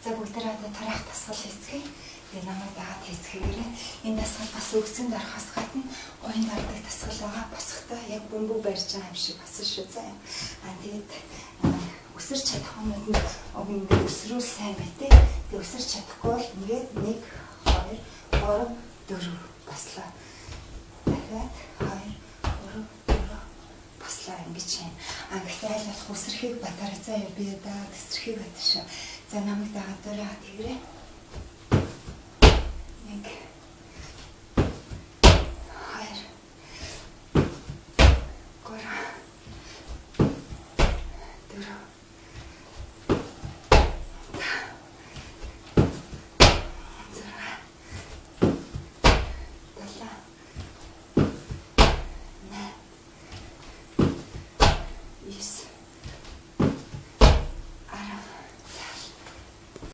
За бүгдээ одоо тарах тасгал хийцгээе. Тэгээ намайг дагаад хийцгээгээрээ энэ тасгал бас өгцөнд орохоос гадна уян дардаг тасгал байгаа. Босохдоо яг бөмбөг барьж байгаа юм шиг басан шүү заа. Тэгээд өсөрч чадах юмуд нь ингээд өсрүүл сайн бай тээ. Тэгээ өсөрч чадахгүй бол ингээд 1 2 3 4 баслаа. Дахиад 2 3 4 баслаа ингэж байна. Гэхдээ аль болох өсрөхийг батараа заа би даа өсрөхийг батшаа. За намайг дагаад дөрөө тэгрээ.